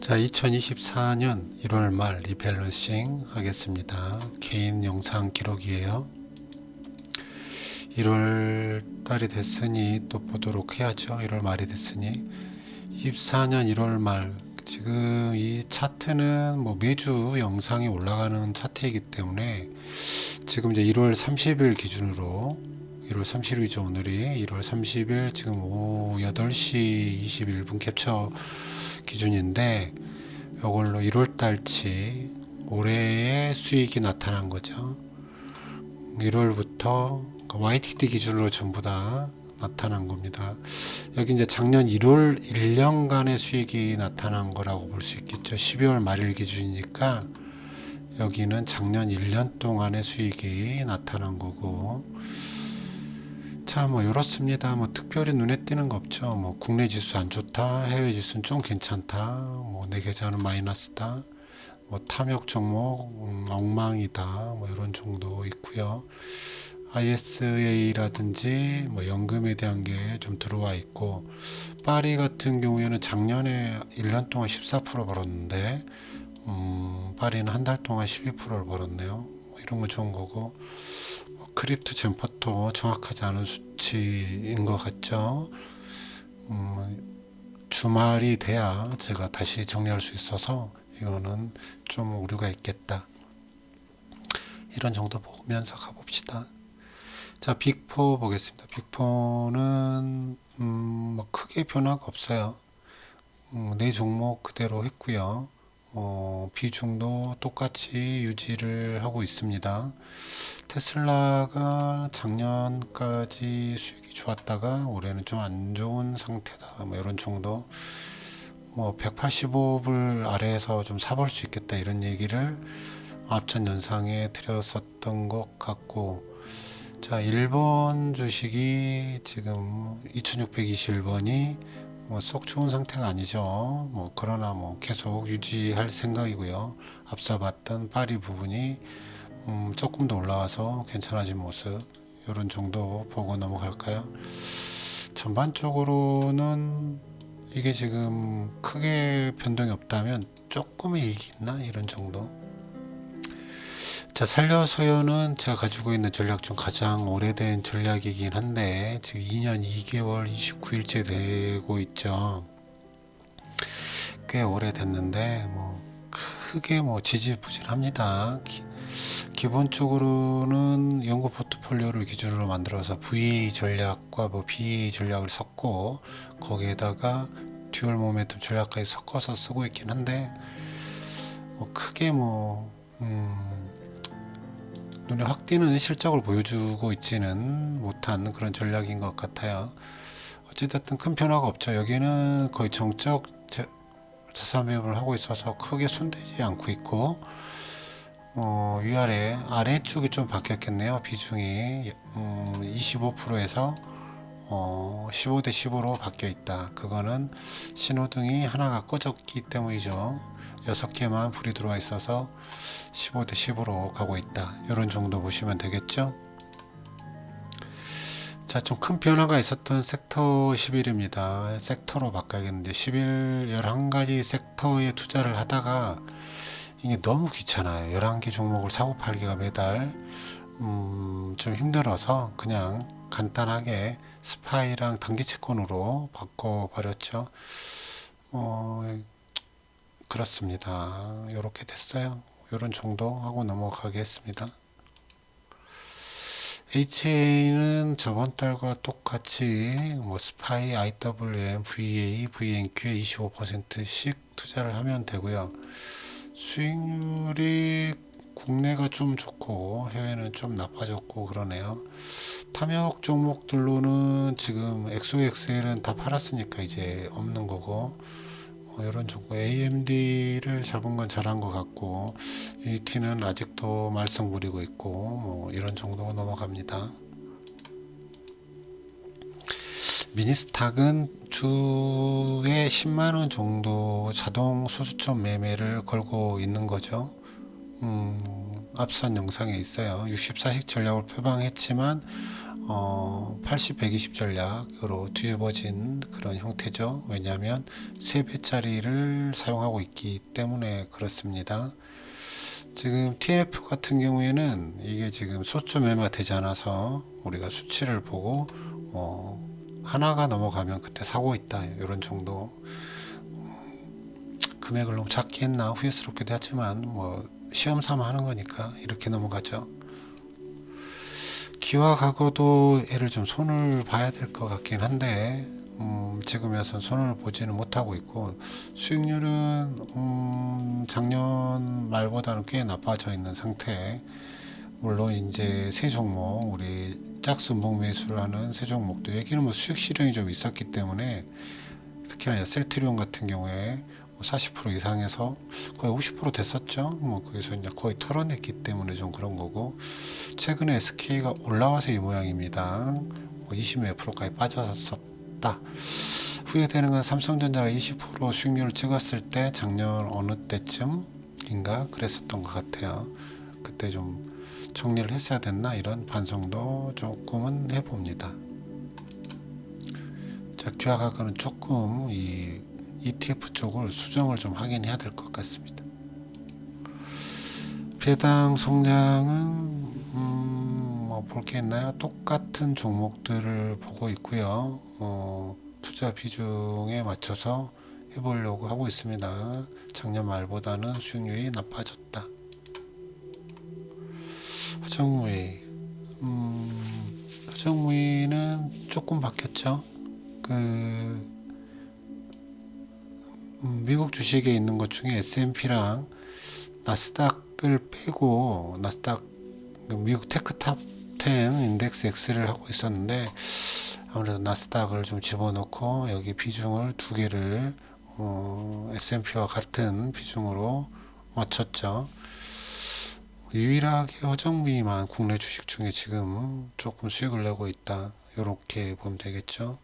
자, 2024년 1월 말 리밸런싱 하겠습니다. 개인 영상 기록이에요. 1월 달이 됐으니 또 보도록 해야죠. 1월 말이 됐으니 24년 1월 말, 지금 이 차트는 뭐 매주 영상이 올라가는 차트이기 때문에 지금 이제 1월 30일 기준으로 1월 30일이죠. 오늘이 1월 30일 지금 오후 8시 21분 캡처 기준인데, 이걸로 1월 달치 올해의 수익이 나타난 거죠. 1월부터 YTD 기준으로 전부 다 나타난 겁니다. 여기 이제 작년 1월 1년간의 수익이 나타난 거라고 볼 수 있겠죠. 12월 말일 기준이니까 여기는 작년 1년 동안의 수익이 나타난 거고, 자, 뭐 이렇습니다. 뭐 특별히 눈에 띄는 거 없죠. 뭐 국내 지수 안 좋다, 해외 지수는 좀 괜찮다, 뭐 내 계좌는 마이너스다, 뭐 탐욕 종목 엉망이다, 뭐 이런 정도 있고요. ISA라든지 뭐 연금에 대한 게 좀 들어와 있고, 파리 같은 경우에는 작년에 1년 동안 14% 벌었는데 파리는 한 달 동안 12%를 벌었네요. 뭐 이런 거 좋은 거고, 크립토 젠포토 정확하지 않은 수치인 것 같죠. 주말이 돼야 제가 다시 정리할 수 있어서 이거는 좀 오류가 있겠다, 이런 정도 보면서 가봅시다. 자, 빅4 보겠습니다. 빅4는 뭐 크게 변화가 없어요. 네 종목 그대로 했고요. 비중도 똑같이 유지를 하고 있습니다. 테슬라가 작년까지 수익이 좋았다가 올해는 좀 안 좋은 상태다, 뭐 이런 정도. 뭐 185불 아래에서 좀 사볼 수 있겠다, 이런 얘기를 앞전 영상에 드렸었던 것 같고, 자, 일본 주식이 지금 2621번이 뭐 썩 좋은 상태가 아니죠. 뭐 그러나 뭐 계속 유지할 생각이고요. 앞서 봤던 파리 부분이 조금 더 올라와서 괜찮아진 모습, 이런 정도 보고 넘어갈까요? 전반적으로는 이게 지금 크게 변동이 없다면 조금의 이익이 있나, 이런 정도. 자, 살려서요는 제가 가지고 있는 전략 중 가장 오래된 전략이긴 한데 지금 2년 2개월 29일째 되고 있죠. 꽤 오래됐는데 뭐 크게 뭐 지지부진합니다. 기본적으로는 연구 포트폴리오를 기준으로 만들어서 V 전략과 뭐 B 전략을 섞고 거기에다가 듀얼 모멘텀 전략까지 섞어서 쓰고 있긴 한데, 뭐 크게 뭐 눈에 확 띄는 실적을 보여주고 있지는 못한 그런 전략인 것 같아요. 어찌됐든 큰 변화가 없죠. 여기는 거의 정적 자산 매입을 하고 있어서 크게 손대지 않고 있고, 위아래 아래쪽이 좀 바뀌었겠네요. 비중이 25%에서 15대 15로 바뀌어 있다. 그거는 신호등이 하나가 꺼졌기 때문이죠. 6개만 불이 들어와 있어서 15대 10으로 가고 있다, 이런 정도 보시면 되겠죠. 자, 좀 큰 변화가 있었던 섹터 11입니다. 섹터로 바꿔야겠는데 11 11가지 섹터에 투자를 하다가 이게 너무 귀찮아요. 11개 종목을 사고 팔기가 매달 좀 힘들어서 그냥 간단하게 스파이랑 단기 채권으로 바꿔버렸죠. 그렇습니다. 이렇게 됐어요. 이런 정도 하고 넘어가겠습니다. HA는 저번 달과 똑같이 뭐 스파이, IWM, VA, VNQ에 25%씩 투자를 하면 되고요. 수익률이 국내가 좀 좋고 해외는 좀 나빠졌고 그러네요. 탐욕 종목들로는 지금 XOXL은 다 팔았으니까 이제 없는 거고, 이런 정도. AMD를 잡은 건 잘한 것 같고, UT는 아직도 말썽 부리고 있고, 뭐 이런 정도 넘어갑니다. 미니스탁은 주에 10만원 정도 자동 소수점 매매를 걸고 있는 거죠. 앞선 영상에 있어요. 64식 전략을 표방했지만 80, 120 전략으로 뒤집어진 그런 형태죠. 왜냐하면 3배짜리를 사용하고 있기 때문에 그렇습니다. 지금 TF 같은 경우에는 이게 지금 소점 매매가 되지 않아서 우리가 수치를 보고 하나가 넘어가면 그때 사고 있다, 이런 정도. 금액을 너무 작게 했나 후회스럽기도 하지만 뭐 시험 삼아 하는 거니까 이렇게 넘어가죠. 기와과거도 얘를 좀 손을 봐야 될 것 같긴 한데 지금에선 손을 보지는 못하고 있고, 수익률은 작년 말보다는 꽤 나빠져 있는 상태. 물론 이제 세 종목, 우리 짝순봉 매수를 하는 세 종목도 여기는 뭐 수익 실현이 좀 있었기 때문에, 특히나 셀트리온 같은 경우에 40% 이상에서 거의 50% 됐었죠. 뭐 거기서 이제 거의 털어냈기 때문에 좀 그런 거고, 최근에 SK가 올라와서 이 모양입니다. 20 몇 프로까지 빠졌었다. 후회되는 건 삼성전자가 20% 수익률을 찍었을 때 작년 어느 때쯤인가 그랬었던 것 같아요. 그때 좀 정리를 했어야 됐나, 이런 반성도 조금은 해봅니다. 자, 기와과거는 조금 이 ETF 쪽을 수정을 좀 하긴 해야 될 것 같습니다. 배당 성장은 뭐 볼 게 있나요? 똑같은 종목들을 보고 있고요. 투자 비중에 맞춰서 해보려고 하고 있습니다. 작년 말보다는 수익률이 나빠졌다. 허정무위는 조금 바뀌었죠. 미국 주식에 있는 것 중에 S&P랑 나스닥을 빼고, 나스닥 미국 테크탑 10 인덱스 X를 하고 있었는데, 아무래도 나스닥을 좀 집어넣고 여기 비중을 두 개를 S&P와 같은 비중으로 맞췄죠. 유일하게 허정무위만 국내 주식 중에 지금 조금 수익을 내고 있다, 이렇게 보면 되겠죠.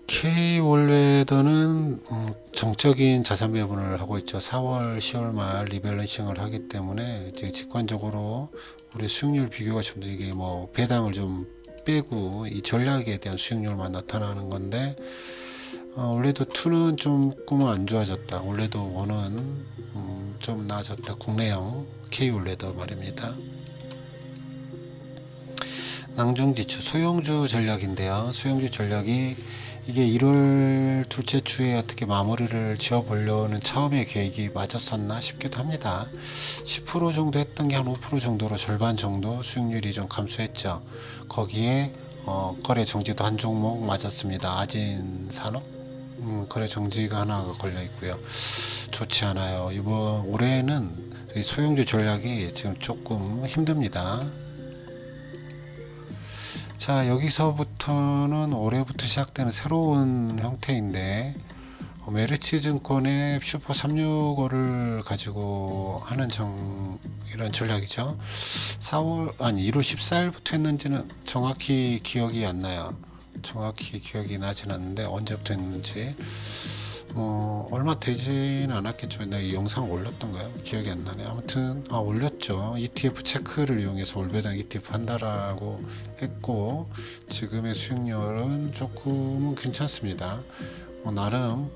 K월웨더는 정적인 자산 배분을 하고 있죠. 4월, 10월 말 리밸런싱을 하기 때문에 이제 직관적으로 우리 수익률 비교가 좀 더, 이게 뭐 배당을 좀 빼고 이 전략에 대한 수익률만 나타나는 건데, 올해도 2는 조금은 안 좋아졌다. 올해도 1은 좀 나아졌다. 국내형 K월웨더 말입니다. 낭중지추 소형주 전략인데요. 소형주 전략이 이게 1월 둘째 주에 어떻게 마무리를 지어보려는 처음의 계획이 맞았었나 싶기도 합니다. 10% 정도 했던 게 한 5% 정도로 절반 정도 수익률이 좀 감소했죠. 거기에 거래 정지도 한 종목 맞았습니다. 아진산업 거래 정지가 하나가 걸려 있고요. 좋지 않아요. 이번 올해는 소형주 전략이 지금 조금 힘듭니다. 자, 여기서부터는 올해부터 시작되는 새로운 형태인데, 메리츠증권의 슈퍼 365를 가지고 하는 이런 전략이죠. 1월 14일부터 했는지는 정확히 기억이 안 나요. 정확히 기억이 나진 않는데 언제부터 했는지 얼마 되지는 않았겠죠. 내가 이 영상 올렸던가요? 기억이 안 나네. 아무튼 올렸죠. ETF 체크를 이용해서 올배당 ETF 한다라고 했고, 지금의 수익률은 조금은 괜찮습니다. 나름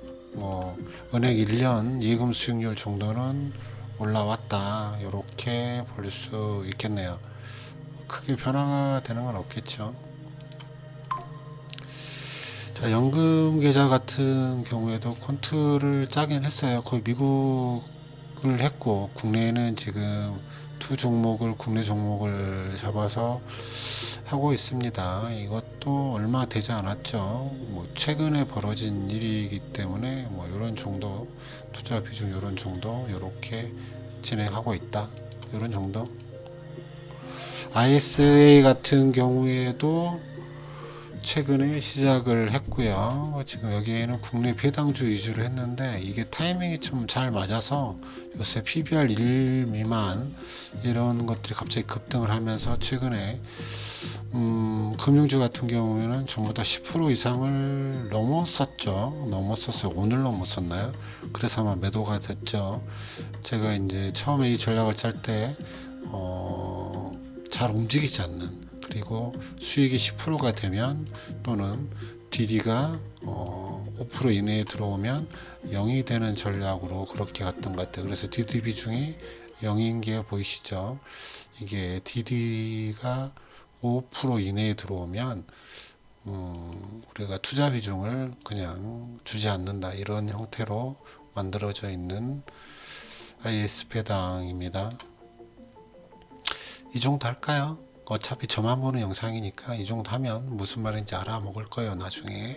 은행 1년 예금 수익률 정도는 올라왔다, 이렇게 볼 수 있겠네요. 크게 변화가 되는 건 없겠죠. 자, 연금 계좌 같은 경우에도 콘트를 짜긴 했어요. 거의 미국을 했고, 국내에는 지금 국내 종목을 잡아서 하고 있습니다. 이것도 얼마 되지 않았죠. 최근에 벌어진 일이기 때문에 이런 정도, 투자 비중 이런 정도, 이렇게 진행하고 있다, 이런 정도. ISA 같은 경우에도 최근에 시작을 했고요. 지금 여기에는 국내 배당주 위주로 했는데, 이게 타이밍이 좀 잘 맞아서 요새 PBR 1 미만 이런 것들이 갑자기 급등을 하면서, 최근에 금융주 같은 경우에는 전부 다 10% 이상을 넘었었어요. 오늘 넘었었나요? 그래서 아마 매도가 됐죠. 제가 이제 처음에 이 전략을 짤 때 잘 움직이지 않는, 그리고 수익이 10%가 되면 또는 DD가 5% 이내에 들어오면 0이 되는 전략으로 그렇게 갔던 것 같아요. 그래서 DD 비중이 0인 게 보이시죠? 이게 DD가 5% 이내에 들어오면 우리가 투자 비중을 그냥 주지 않는다, 이런 형태로 만들어져 있는 IS 배당입니다. 이 정도 할까요? 어차피 저만 보는 영상이니까 이 정도 하면 무슨 말인지 알아먹을 거예요, 나중에.